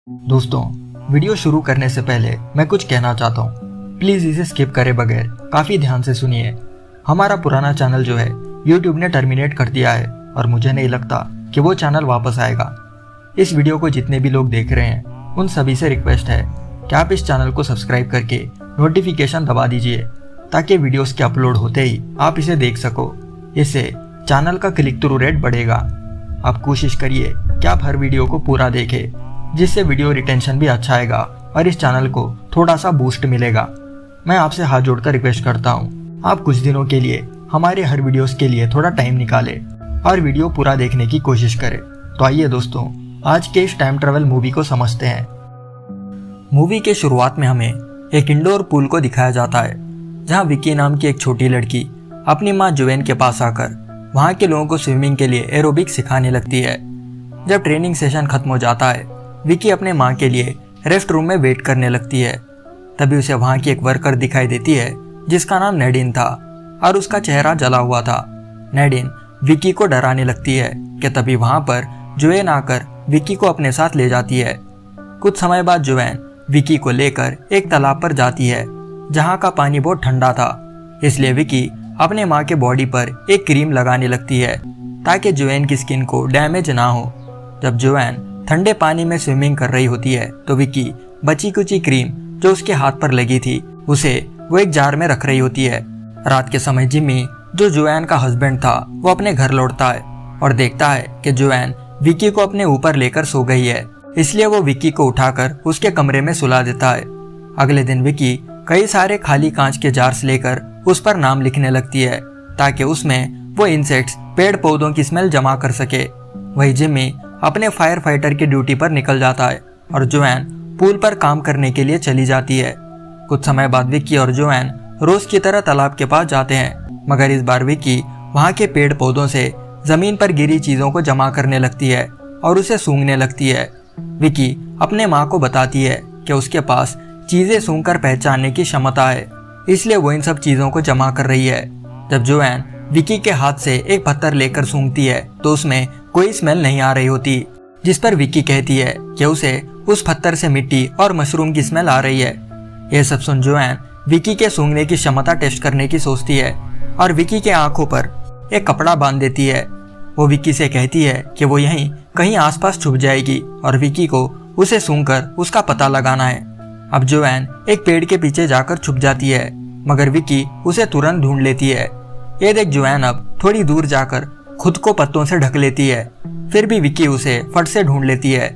दोस्तों, वीडियो शुरू करने से पहले मैं कुछ कहना चाहता हूँ। प्लीज इसे स्किप करे बगैर काफी ध्यान से सुनिए। हमारा पुराना चैनल जो है यूट्यूब ने टर्मिनेट कर दिया है और मुझे नहीं लगता कि वो चैनल वापस आएगा। इस वीडियो को जितने भी लोग देख रहे हैं उन सभी से रिक्वेस्ट है कि आप इस चैनल को सब्सक्राइब करके नोटिफिकेशन दबा दीजिए ताकि वीडियोस के अपलोड होते ही आप इसे देख सको। इससे चैनल का क्लिक थ्रू रेट बढ़ेगा। आप कोशिश करिए कि आप हर वीडियो को पूरा देखें, जिससे वीडियो रिटेंशन भी अच्छा आएगा और इस चैनल को थोड़ा सा बूस्ट मिलेगा। मैं आपसे हाथ जोड़कर रिक्वेस्ट करता हूँ, आप कुछ दिनों के लिए हमारे हर वीडियोस के लिए थोड़ा टाइम निकालें और वीडियो पूरा देखने की कोशिश करें। तो आइए दोस्तों, आज के इस टाइम ट्रेवल मूवी को समझते हैं। मूवी के शुरुआत में हमें एक इंडोर पूल को दिखाया जाता है, जहाँ विकी नाम की एक छोटी लड़की अपनी माँ जोएन के पास आकर वहाँ के लोगों को स्विमिंग के लिए एरोबिक सिखाने लगती है। जब ट्रेनिंग सेशन खत्म हो जाता है, विकी अपने माँ के लिए रेस्ट रूम में वेट करने लगती है। तभी उसे वहाँ की एक वर्कर दिखाई देती है जिसका नाम नैडिन था और उसका चेहरा जला हुआ था। नैडिन विकी को डराने लगती है कि तभी वहाँ पर जोएन आकर विकी को अपने साथ ले जाती है। कुछ समय बाद जोएन विकी को लेकर एक तालाब पर जाती है जहाँ का पानी बहुत ठंडा था, इसलिए विकी अपने माँ के बॉडी पर एक क्रीम लगाने लगती है ताकि जोएन की स्किन को डैमेज ना हो। जब जोएन ठंडे पानी में स्विमिंग कर रही होती है तो विकी बची कुची क्रीम जो उसके हाथ पर लगी थी उसे वो एक जार में रख रही होती है। रात के समय जिम्मी, जो जोएन का हस्बैंड था, वो अपने घर लौटता है और देखता है कि जोएन विकी को अपने ऊपर लेकर सो गई है, इसलिए वो विकी को उठाकर उसके कमरे में सुला देता है। अगले दिन विकी कई सारे खाली कांच के जार्स लेकर उस पर नाम लिखने लगती है ताकि उसमें वो इंसेक्ट्स, पेड़ पौधों की स्मेल जमा कर सके। वही जिम्मी अपने फायर फाइटर की ड्यूटी पर निकल जाता है और जोएन पूल पर काम करने के लिए चली जाती है। कुछ समय बाद विकी और जोएन रोज की तरह तालाब के पास जाते हैं, मगर इस बार विकी वहाँ के पेड़ पौधों से जमीन पर गिरी चीजों को जमा करने लगती है और उसे सूंघने लगती है। विकी अपने माँ को बताती है कि उसके पास चीजें सूंघकर पहचानने की क्षमता है, इसलिए वो इन सब चीजों को जमा कर रही है। जब जोएन विकी के हाथ से एक पत्थर लेकर सूंघती है तो उसमें कोई स्मेल नहीं आ रही होती, जिस पर विकी कहती है कि उसे उस पत्थर से मिट्टी और मशरूम की स्मेल आ रही है। यह सब सुन जोएन विकी के सूंघने की क्षमता टेस्ट करने की सोचती है और विकी के आंखों पर एक कपड़ा बांध देती है। वो विकी से कहती है कि वो यहीं कहीं आसपास छुप जाएगी और विकी को उसे सूंघकर उसका पता लगाना है। अब जोएन एक पेड़ के पीछे जाकर छुप जाती है, मगर विकी उसे तुरंत ढूंढ लेती है। ये देख जोएन अब थोड़ी दूर जाकर खुद को पत्तों से ढक लेती है, फिर भी विकी उसे फट से ढूंढ लेती है।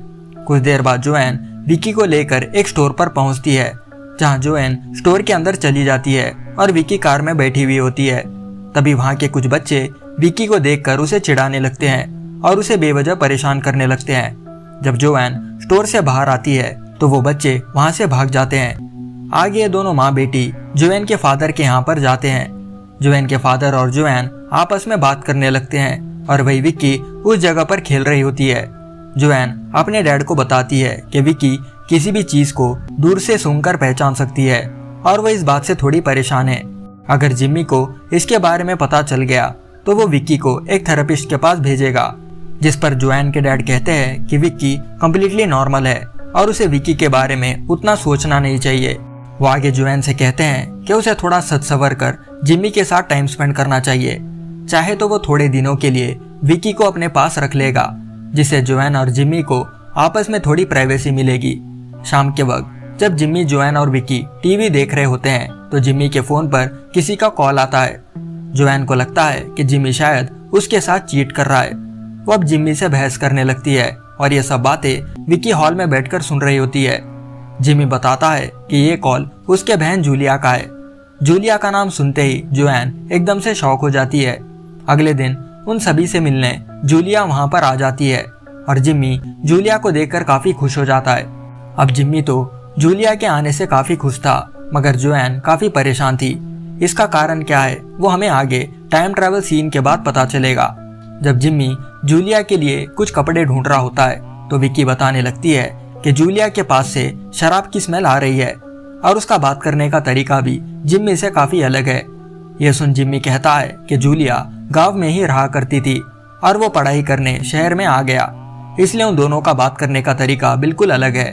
कुछ देर बाद जोएन विकी को लेकर एक स्टोर पर पहुंचती है, जहां जोएन स्टोर के अंदर चली जाती है और विकी कार में बैठी हुई होती है। तभी वहां के कुछ बच्चे विकी को देखकर उसे चिढ़ाने लगते हैं और उसे बेवजह परेशान करने लगते हैं। जब जोएन स्टोर से बाहर आती है तो वो बच्चे वहां से भाग जाते हैं। आगे ये दोनों माँ बेटी जोएन के फादर के यहाँ पर जाते हैं। जोएन के फादर और जोएन आपस में बात करने लगते हैं और वही विकी उस जगह पर खेल रही होती है। जोएन अपने डैड को बताती है कि विकी किसी भी चीज को दूर से सूंघकर पहचान सकती है और वो इस बात से थोड़ी परेशान है। अगर जिम्मी को इसके बारे में पता चल गया तो वो विकी को एक थेरेपिस्ट के पास भेजेगा, जिस पर जोएन के डैड कहते हैं कि विकी कम्प्लीटली नॉर्मल है और उसे विकी के बारे में उतना सोचना नहीं चाहिए। वो आगे जोएन से कहते हैं कि उसे थोड़ा सच संवर कर जिम्मी के साथ टाइम स्पेंड करना चाहिए, चाहे तो वो थोड़े दिनों के लिए विकी को अपने पास रख लेगा, जिससे जोएन और जिम्मी को आपस में थोड़ी प्राइवेसी मिलेगी। शाम के वक्त जब जिम्मी, जोएन और विकी टीवी देख रहे होते हैं तो जिम्मी के फोन पर किसी का कॉल आता है। जोएन को लगता है कि जिम्मी शायद उसके साथ चीट कर रहा है। वो अब जिम्मी से बहस करने लगती है और ये सब बातें विकी हॉल में बैठकर सुन रही होती है। जिम्मी बताता है कि ये कॉल उसके बहन जूलिया का है। जूलिया का नाम सुनते ही जोएन एकदम से शॉक हो जाती है। अगले दिन उन सभी से मिलने जूलिया वहां पर आ जाती है और जिम्मी जूलिया को देखकर काफी खुश हो जाता है। अब जिम्मी तो जूलिया के आने से काफी खुश था, मगर जोएन काफी परेशान थी। इसका कारण क्या है वो हमें आगे टाइम ट्रैवल सीन के बाद पता चलेगा। जब जिम्मी जूलिया के लिए कुछ कपड़े ढूंढ रहा होता है तो विकी बताने लगती है कि जूलिया के पास से शराब की स्मेल आ रही है और उसका बात करने का तरीका भी जिम्मी से काफी अलग है। यह सुन जिम्मी कहता है कि जूलिया गांव में ही रहा करती थी और वो पढ़ाई करने शहर में आ गया, इसलिए उन दोनों का बात करने का तरीका बिल्कुल अलग है।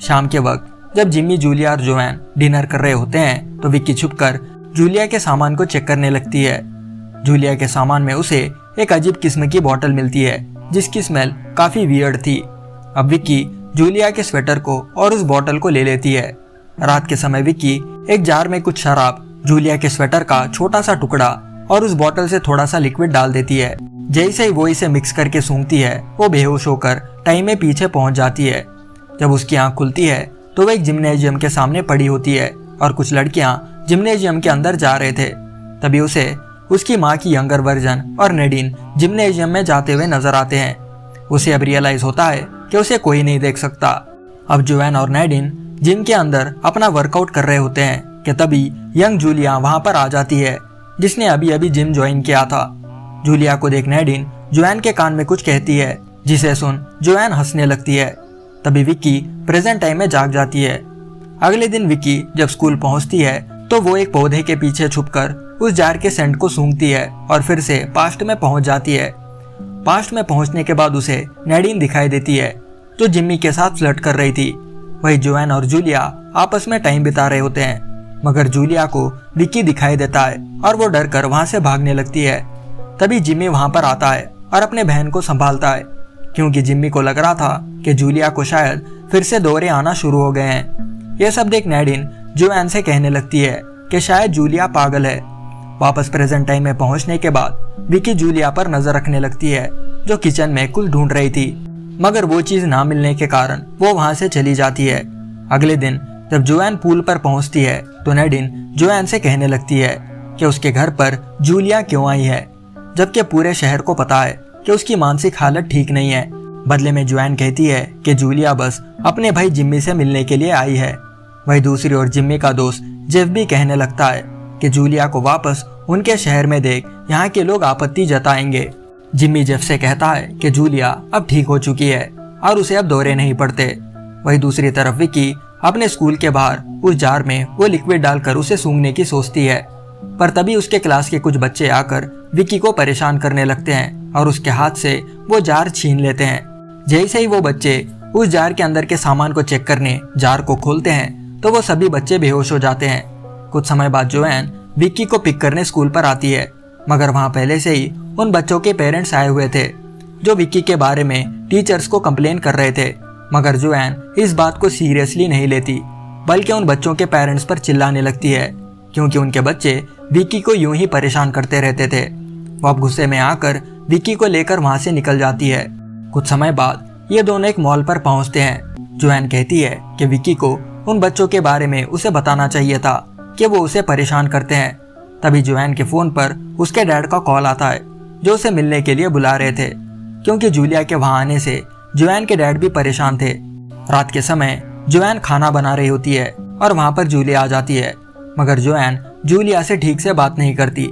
शाम के वक्त जब जिम्मी, जूलिया और जोएन डिनर कर रहे होते हैं तो विक्की छुपकर जूलिया के सामान को चेक करने लगती है। जूलिया के सामान में उसे एक अजीब किस्म की बोतल मिलती है जिसकी स्मेल काफी वियर्ड थी। अब विक्की जूलिया के स्वेटर को और उस बोतल को ले लेती है। रात के समय विक्की एक जार में कुछ शराब, जूलिया के स्वेटर का छोटा सा टुकड़ा और उस बोतल से थोड़ा सा लिक्विड डाल देती है। जैसे ही वो इसे मिक्स करके सूंघती है वो बेहोश होकर टाइम में पीछे पहुंच जाती है। जब उसकी आंख खुलती है तो वो एक जिम्नेजियम के सामने पड़ी होती है और कुछ लड़कियां जिम्नेजियम के अंदर जा रहे थे। तभी उसे उसकी माँ की यंगर वर्जन और नेडिन जिम्नेजियम में जाते हुए नजर आते हैं। उसे अब रियलाइज होता है कि उसे कोई नहीं देख सकता। अब जोएन और नेडिन जिम के अंदर अपना वर्कआउट कर रहे होते हैं कि तभी यंग जूलिया वहां पर आ जाती है जिसने अभी अभी जिम ज्वाइन किया था। जूलिया को देख नेडिन जोएन के कान में कुछ कहती है जिसे सुन जोएन हंसने लगती है। तभी विक्की प्रेजेंट टाइम में जाग जाती है। अगले दिन विक्की जब स्कूल पहुंचती है तो वो एक पौधे के पीछे छुपकर उस जार के सेंट को सूंघती है और फिर से पास्ट में पहुंच जाती है। पास्ट में पहुंचने के बाद उसे नेडिन दिखाई देती है जो जिम्मी के साथ फ्लर्ट कर रही थी। वही जोएन और जूलिया आपस में टाइम बिता रहे होते हैं, मगर जूलिया को विक्की दिखाई देता है और वो डर कर वहां से भागने लगती है। तभी जिम्मी वहां पर आता है और अपने बहन को संभालता है क्योंकि जिम्मी को लग रहा था कि जूलिया को शायद फिर से दौरे आना शुरू हो गए हैं। यह सब देख नेडिन जोएन से कहने लगती है कि शायद जूलिया पागल है। वापस प्रेजेंट टाइम में पहुंचने के बाद विक्की जूलिया पर नजर रखने लगती है जो किचन में कुछ ढूंढ रही थी, मगर वो चीज ना मिलने के कारण वो वहां से चली जाती है। अगले दिन जब जोएन पूल पर पहुंचती है तो नेडिन जोएन से कहने लगती है कि उसके घर पर जूलिया क्यों आई है, जबकि पूरे शहर को पता है कि उसकी मानसिक हालत ठीक नहीं है। बदले में जोएन कहती है कि जूलिया बस अपने भाई जिम्मी से मिलने के लिए आई है। वही दूसरी ओर जिम्मी का दोस्त जेफ भी कहने लगता है कि जूलिया को वापस उनके शहर में देख यहाँ के लोग आपत्ति जताएंगे। जिम्मी जेफ से कहता है कि जूलिया अब ठीक हो चुकी है और उसे अब दौरे नहीं पड़ते। वही दूसरी तरफ विक्की अपने स्कूल के बाहर उस जार में वो लिक्विड डालकर उसे सूंघने की सोचती है, पर तभी उसके क्लास के कुछ बच्चे आकर विक्की को परेशान करने लगते हैं और उसके हाथ से वो जार छीन लेते हैं। जैसे ही वो बच्चे उस जार के अंदर के सामान को चेक करने जार को खोलते हैं तो वो सभी बच्चे बेहोश हो जाते हैं। कुछ समय बाद जोएन विक्की को पिक करने स्कूल पर आती है, मगर वहां पहले से ही उन बच्चों के पेरेंट्स आए हुए थे जो विक्की के बारे में टीचर्स को कंप्लेन कर रहे थे। मगर जोएन इस बात को सीरियसली नहीं लेती, बल्कि उन बच्चों के पेरेंट्स पर चिल्लाने लगती है क्योंकि उनके बच्चे विक्की को यूं ही परेशान करते रहते थे। वो अब गुस्से में आकर विक्की को लेकर वहां से निकल जाती है। कुछ समय बाद ये दोनों एक मॉल पर पहुंचते हैं। जोएन कहती है कि विक्की को उन बच्चों के बारे में उसे बताना चाहिए था कि वो उसे परेशान करते हैं। तभी जोएन के फोन पर उसके डैड का कॉल आता है जो उसे मिलने के लिए बुला रहे थे, क्योंकि जूलिया के वहां आने से जोएन के डैड भी परेशान थे। रात के समय जोएन खाना बना रही होती है और वहां पर जूलिया आ जाती है, मगर जोएन जूलिया से ठीक से बात नहीं करती।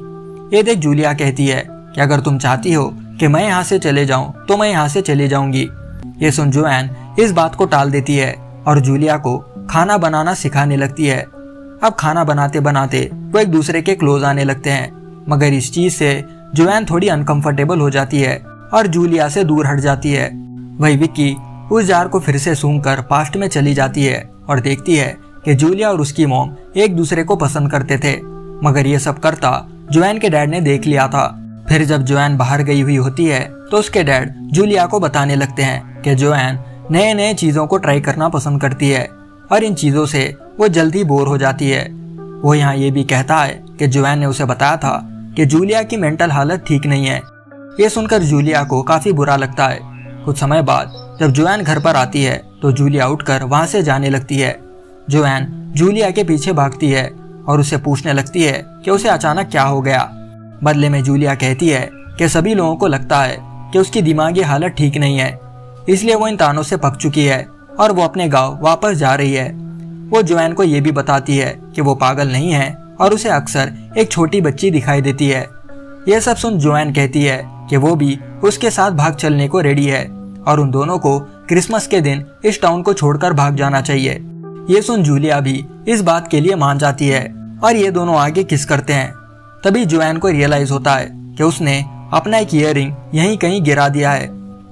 ये देख जूलिया कहती है कि अगर तुम चाहती हो कि मैं यहाँ से चले जाऊं तो मैं यहाँ से चली जाऊंगी। ये सुन जोएन इस बात को टाल देती है और जूलिया को खाना बनाना सिखाने लगती है। अब खाना बनाते बनाते वो एक दूसरे के क्लोज आने लगते हैं, मगर इस चीज से जोएन थोड़ी अनकंफर्टेबल हो जाती है और जूलिया से दूर हट जाती है। वही विक्की उस जार को फिर से सूंघकर पास्ट में चली जाती है और देखती है कि जूलिया और उसकी मॉम एक दूसरे को पसंद करते थे, मगर ये सब करता जोएन के डैड ने देख लिया था। फिर जब जोएन बाहर गई हुई होती है तो उसके डैड जूलिया को बताने लगते हैं कि जोएन नए नए चीजों को ट्राई करना पसंद करती है और इन चीजों से वो जल्दी बोर हो जाती है। वो यहाँ ये भी कहता है कि जोएन ने उसे बताया था कि जूलिया की मेंटल हालत ठीक नहीं है। ये सुनकर जूलिया को काफी बुरा लगता है। कुछ समय बाद जब जोएन घर पर आती है तो जूलिया उठकर वहां से जाने लगती है। जोएन जूलिया के पीछे भागती है और उसे पूछने लगती है कि उसे अचानक क्या हो गया। बदले में जूलिया कहती है कि सभी लोगों को लगता है कि उसकी दिमागी हालत ठीक नहीं है, इसलिए वो इन तानों से पक चुकी है और वो अपने गांव वापस जा रही है। वो जोएन को ये भी बताती है कि वो पागल नहीं है और उसे अक्सर एक छोटी बच्ची दिखाई देती है। यह सब सुन जोएन कहती है कि वो भी उसके साथ भाग चलने को रेडी है और उन दोनों को क्रिसमस के दिन इस टाउन को छोड़कर भाग जाना चाहिए। ये सुन जूलिया भी इस बात के लिए मान जाती है और ये दोनों आगे किस करते हैं। तभी जोएन को रियलाइज होता है कि उसने अपना एक ईयररिंग यहीं कहीं गिरा दिया है।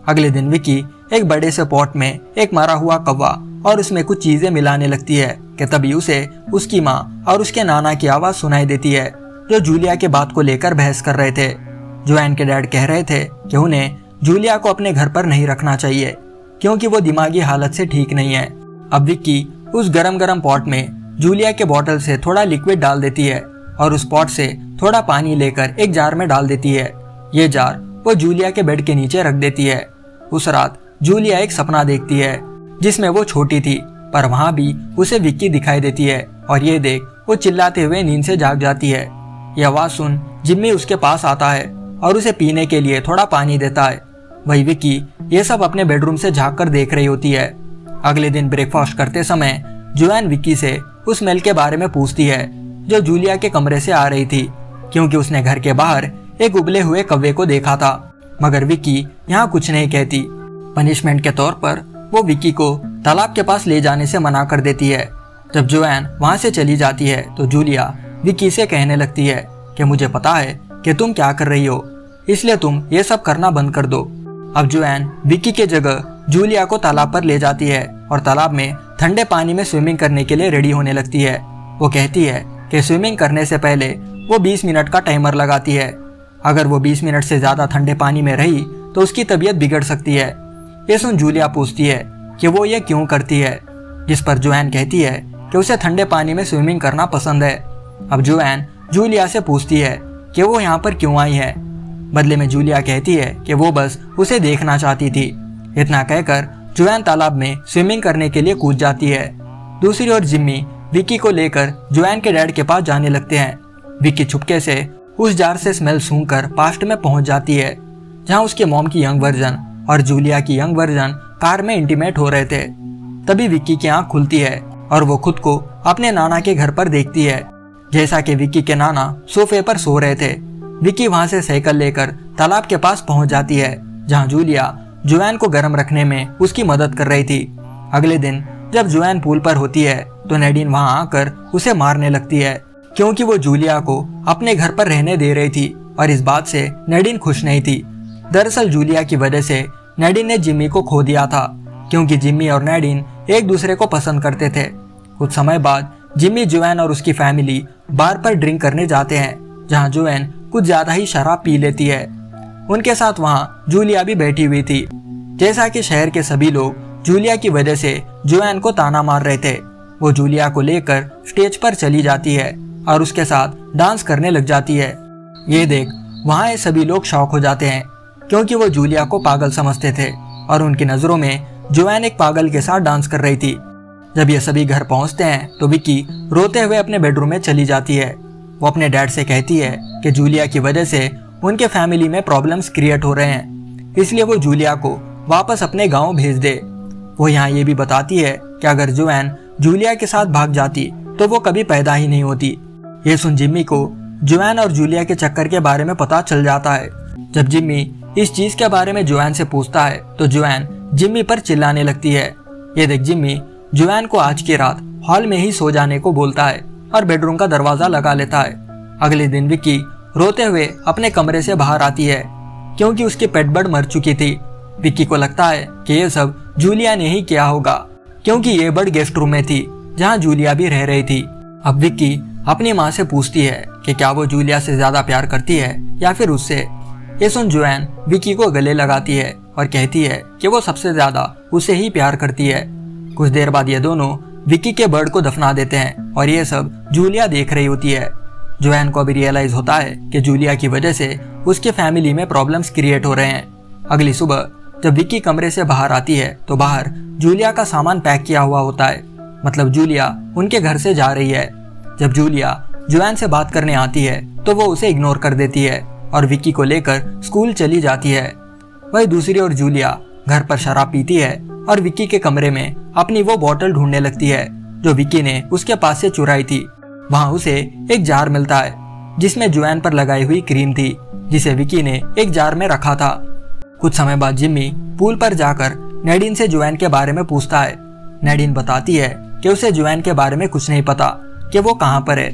अगले दिन विक्की एक बड़े से पॉट में एक मरा हुआ कौवा और उसमें कुछ चीजें मिलाने लगती है कि तभी उसे उसकी माँ और उसके नाना की आवाज सुनाई देती है, जो जूलिया के बात को लेकर बहस कर रहे थे। जोएन के डैड कह रहे थे कि उन्हें जूलिया को अपने घर पर नहीं रखना चाहिए क्योंकि वो दिमागी हालत से ठीक नहीं है। अब विक्की उस गरम गरम पॉट में जूलिया के बोतल से थोड़ा लिक्विड डाल देती है और उस पॉट से थोड़ा पानी लेकर एक जार में डाल देती है। ये जार वो जूलिया के बेड के नीचे रख देती है। उस रात जूलिया एक सपना देखती है जिसमें वो छोटी थी, पर वहाँ भी उसे विक्की दिखाई देती है और ये देख वो चिल्लाते हुए नींद से जाग जाती है। ये आवाज सुन जिम्मी उसके पास आता है और उसे पीने के लिए थोड़ा पानी देता है। वही विक्की ये सब अपने बेडरूम से झाँक कर देख रही होती है। अगले दिन ब्रेकफास्ट करते समय जोएन विक्की से उस स्मेल के बारे में पूछती है जो जूलिया के कमरे से आ रही थी, क्योंकि उसने घर के बाहर एक उबले हुए कौवे को देखा था। मगर विक्की यहाँ कुछ नहीं कहती। पनिशमेंट के तौर पर वो विक्की को तालाब के पास ले जाने से मना कर देती है। जब जोएन वहाँ से चली जाती है तो जूलिया विक्की से कहने लगती है कि मुझे पता है कि तुम क्या कर रही हो, इसलिए तुम ये सब करना बंद कर दो। अब जोएन विक्की के जगह जूलिया को तालाब पर ले जाती है और तालाब में ठंडे पानी में स्विमिंग करने के लिए रेडी होने लगती है। वो कहती है कि स्विमिंग करने से पहले वो 20 मिनट का टाइमर लगाती है। अगर वो 20 मिनट से ज्यादा ठंडे पानी में रही तो उसकी तबीयत बिगड़ सकती है। ये सुन जूलिया पूछती है कि वो ये क्यों करती है, जिस पर जोएन कहती है कि उसे ठंडे पानी में स्विमिंग करना पसंद है। अब जोएन जूलिया से पूछती है कि वो यहाँ पर क्यों आई है। बदले में जूलिया कहती है कि वो बस उसे देखना चाहती थी। इतना कहकर जोएन तालाब में स्विमिंग करने के लिए कूद जाती है। दूसरी ओर जिम्मी विक्की को लेकर जोएन के डैड के पास जाने लगते हैं। विक्की चुपके से उस जार से स्मेल सूंघकर पास्ट में पहुंच जाती है, जहां उसके मॉम की यंग वर्जन और जूलिया की यंग वर्जन कार में इंटीमेट हो रहे थे। तभी विक्की की आंख खुलती है और वो खुद को अपने नाना के घर पर देखती है। जैसा कि विक्की के नाना सोफे पर सो रहे थे, विक्की वहां से साइकिल लेकर तालाब के पास पहुंच जाती है, जहां जूलिया जोएन को गर्म रखने में उसकी मदद कर रही थी। अगले दिन जब जोएन पूल पर होती है तो नैडिन वहां आकर उसे मारने लगती है, क्योंकि वो जूलिया को अपने घर पर रहने दे रही थी और इस बात से नैडिन खुश नहीं थी। दरअसल जूलिया की वजह से नैडिन ने जिम्मी को खो दिया था, क्योंकि जिम्मी और नैडिन एक दूसरे को पसंद करते थे। कुछ समय बाद जिम्मी, जोएन और उसकी फैमिली बार पर ड्रिंक करने जाते हैं, जहां जोएन कुछ ज्यादा ही शराब पी लेती है। उनके साथ वहां जूलिया भी बैठी हुई थी। जैसा कि शहर के सभी लोग जूलिया की वजह से जोएन को ताना मार रहे थे, वो जूलिया को लेकर स्टेज पर चली जाती है और उसके साथ डांस करने लग जाती है। ये देख वहाँ सभी लोग शॉक हो जाते हैं, क्योंकि वो जूलिया को पागल समझते थे और उनकी नजरों में जोएन एक पागल के साथ डांस कर रही थी। जब ये सभी घर पहुंचते हैं तो विक्की रोते हुए अपने बेडरूम में चली जाती है। वो अपने डैड से कहती है कि जूलिया की वजह से उनके फैमिली में प्रॉब्लम्स क्रिएट हो रहे हैं, इसलिए वो जूलिया को वापस अपने गांव भेज दे। वो यहाँ ये भी बताती है कि अगर जोएन जूलिया के साथ भाग जाती तो वो कभी पैदा ही नहीं होती। ये सुन जिम्मी को जोएन और जूलिया के चक्कर के बारे में पता चल जाता है। जब जिम्मी इस चीज के बारे में जोएन से पूछता है तो जोएन जिम्मी पर चिल्लाने लगती है। ये देख जिम्मी जोएन को आज की रात हॉल में ही सो जाने को बोलता है और बेडरूम का दरवाजा लगा लेता है। अगले दिन विक्की रोते हुए अपने कमरे से बाहर आती है, क्योंकि उसकी पेट बर्ड मर चुकी थी। विक्की को लगता है कि ये सब जूलिया ने ही किया होगा, क्योंकि ये बर्ड गेस्ट रूम में थी जहाँ जूलिया भी रह रही थी। अब विक्की अपनी माँ से पूछती है कि क्या वो जूलिया से ज्यादा प्यार करती है या फिर उससे। ये सुन जोएन विक्की को गले लगाती है और कहती है कि वो सबसे ज्यादा उसे ही प्यार करती है। कुछ देर बाद ये दोनों विक्की के बर्ड को दफना देते हैं और ये सब जूलिया देख रही होती है। जोएन को अभी रियलाइज होता है कि जूलिया की वजह से उसके फैमिली में प्रॉब्लम्स क्रिएट हो रहे हैं। अगली सुबह जब विक्की कमरे से बाहर आती है तो बाहर जूलिया का सामान पैक किया हुआ होता है, मतलब जूलिया उनके घर से जा रही है। जब जूलिया जोएन से बात करने आती है तो वो उसे इग्नोर कर देती है और विक्की को लेकर स्कूल चली जाती है। वही दूसरी ओर जूलिया घर पर शराब पीती है और विक्की के कमरे में अपनी वो बोतल ढूंढने लगती है जो विक्की ने उसके पास से चुराई थी। वहाँ उसे एक जार मिलता है जिसमें जोएन पर लगाई हुई क्रीम थी, जिसे विक्की ने एक जार में रखा था। कुछ समय बाद जिम्मी पूल पर जाकर नैडिन से जोएन के बारे में पूछता है। नैडिन बताती है कि उसे जोएन के बारे में कुछ नहीं पता कि वो कहाँ पर है।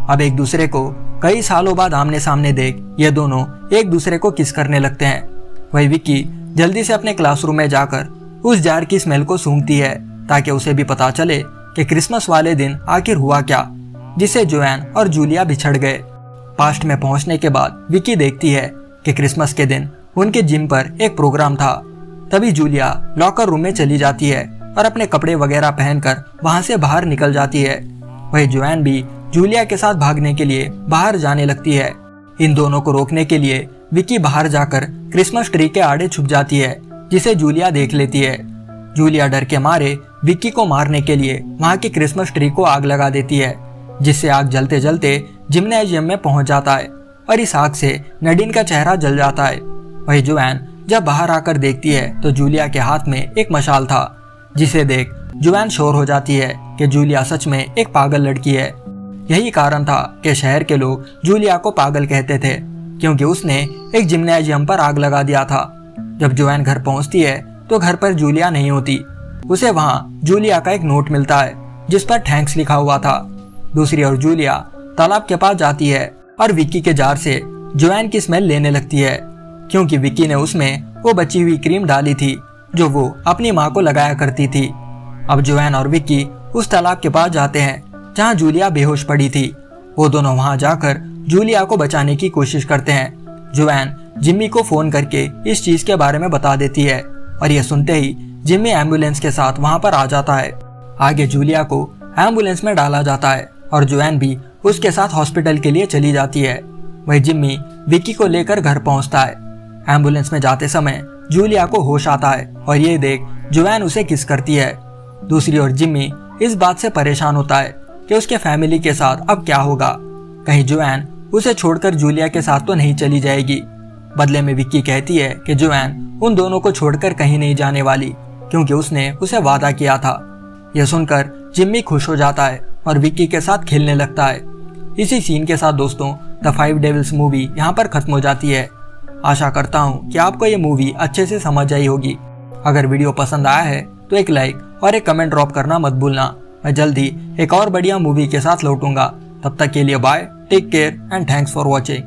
अब एक दूसरे को कई सालों बाद आमने सामने देख ये दोनों एक दूसरे को किस करने लगते हैं। वही विक्की जल्दी से अपने क्लासरूम में जाकर उस जार की स्मेल को सूंघती है ताकि उसे भी पता चले कि क्रिसमस वाले दिन आखिर हुआ क्या, जिससे जोएन और जूलिया बिछड़ गए। पास्ट में पहुंचने के बाद विकी देखती है कि क्रिसमस के दिन उनके जिम पर एक प्रोग्राम था। तभी जूलिया लॉकर रूम में चली जाती है और अपने कपड़े वगैरह पहनकर वहां से बाहर निकल जाती है। वही जोएन भी जूलिया के साथ भागने के लिए बाहर जाने लगती है। इन दोनों को रोकने के लिए विकी बाहर जाकर क्रिसमस ट्री के आड़े छुप जाती है, जिसे जूलिया देख लेती है। जूलिया डर के मारे विकी को मारने के लिए वहां की क्रिसमस ट्री को आग लगा देती है, जिससे आग जलते जलते जिम्नेजियम में पहुंच जाता है और इस आग से नडीन का चेहरा जल जाता है। वही जोएन जब बाहर आकर देखती है तो जूलिया के हाथ में एक मशाल था, जिसे देख जोएन श्योर हो जाती है कि जूलिया सच में एक पागल लड़की है। यही कारण था कि शहर के लोग जूलिया को पागल कहते थे, क्योंकि उसने एक जिम्नेजियम पर आग लगा दिया था। जब जोएन घर पहुंचती है तो घर पर जूलिया नहीं होती। उसे वहां जूलिया का एक नोट मिलता है जिस पर थैंक्स लिखा हुआ था। दूसरी ओर जूलिया तालाब के पास जाती है और विक्की के जार से जोएन की स्मेल लेने लगती है, क्योंकि विक्की ने उसमें वो बची हुई क्रीम डाली थी जो वो अपनी माँ को लगाया करती थी। अब जोएन और विक्की उस तालाब के पास जाते हैं जहाँ जूलिया बेहोश पड़ी थी। वो दोनों वहां जाकर जूलिया को बचाने की कोशिश करते हैं। जोएन जिम्मी को फोन करके इस चीज के बारे में बता देती है और ये सुनते ही जिम्मी एम्बुलेंस के साथ वहां पर आ जाता है। आगे जूलिया को एम्बुलेंस में डाला जाता है और जोएन भी उसके साथ हॉस्पिटल के लिए चली जाती है। वही जिम्मी विक्की को लेकर घर पहुंचता है। एम्बुलेंस में जाते समय जूलिया को होश आता है और ये देख जोएन उसे किस करती है। दूसरी ओर जिम्मी इस बात से परेशान होता है कि उसके फैमिली के साथ अब क्या होगा। कहीं जोएन उसे छोड़कर जूलिया के साथ तो नहीं चली जाएगी। बदले में विक्की कहती है कि जोएन उन दोनों को छोड़कर कहीं नहीं जाने वाली, क्योंकि उसने उसे वादा किया था। यह सुनकर जिम्मी खुश हो जाता है और विक्की के साथ खेलने लगता है। इसी सीन के साथ दोस्तों द 5 डेविल्स मूवी यहाँ पर खत्म हो जाती है। आशा करता हूँ कि आपको ये मूवी अच्छे से समझ आई होगी। अगर वीडियो पसंद आया है तो एक लाइक और एक कमेंट ड्रॉप करना मत भूलना। मैं जल्दी एक और बढ़िया मूवी के साथ लौटूंगा। तब तक के लिए bye, take care and thanks for watching.